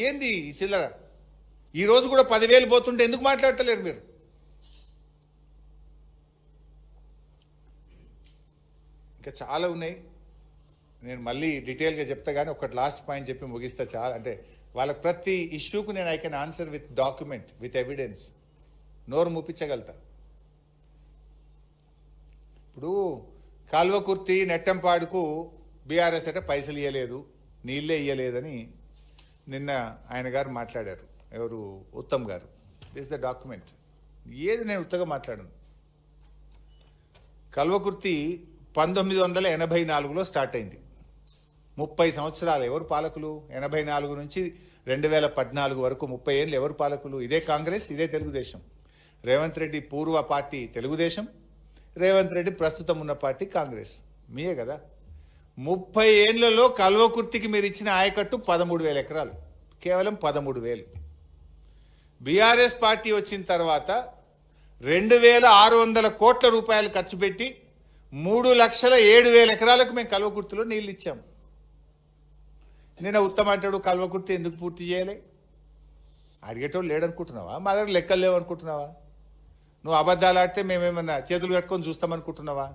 ఏంది ఈ చిల్లర? ఈ రోజు కూడా 10,000 పోతుంటే ఎందుకు మాట్లాడతలేరు మీరు? ఇంకా చాలా ఉన్నాయి, నేను మళ్ళీ డీటెయిల్గా చెప్తా, కానీ ఒకటి లాస్ట్ పాయింట్ చెప్పి ముగిస్తా. చాలా అంటే వాళ్ళ ప్రతి ఇష్యూకు నేను I can answer with document, with evidence, నోరు మూపించగలుగుతా. ఇప్పుడు కాల్వకుర్తి నెట్టంపాడుకు బీఆర్ఎస్ అంటే పైసలు ఇవ్వలేదు, నీళ్ళే ఇవ్వలేదని నిన్న ఆయన గారు మాట్లాడారు. ఎవరు? ఉత్తమ్ గారు. This the document. ఏది నేను ఉత్తగా మాట్లాడను. కల్వకుర్తి 1984లో స్టార్ట్ అయింది. 30 సంవత్సరాలు ఎవరు పాలకులు? 84 నుంచి 2014 వరకు 30 ఏళ్ళు ఎవరు పాలకులు? ఇదే కాంగ్రెస్, ఇదే తెలుగుదేశం. రేవంత్ రెడ్డి పూర్వ పార్టీ తెలుగుదేశం, రేవంత్ రెడ్డి ప్రస్తుతం ఉన్న పార్టీ కాంగ్రెస్. మీయే కదా. 30 ఏళ్లలో కల్వకుర్తికి మీరు ఇచ్చిన ఆయకట్టు 13,000 ఎకరాలు, కేవలం 13,000. బీఆర్ఎస్ పార్టీ వచ్చిన తర్వాత 2,600 కోట్ల రూపాయలు ఖర్చు పెట్టి 3,07,000 ఎకరాలకు మేము కల్వకుర్తిలో నీళ్ళు ఇచ్చాం. నేను ఉత్తమ అంటాడు కల్వకుర్తి ఎందుకు పూర్తి చేయలే? అడిగేటోళ్ళు లేడనుకుంటున్నావా? మా దగ్గర లెక్కలు లేవనుకుంటున్నావా? నువ్వు అబద్ధాలు ఆడితే మేమేమన్నా చేతులు కట్టుకొని చూస్తామనుకుంటున్నావా?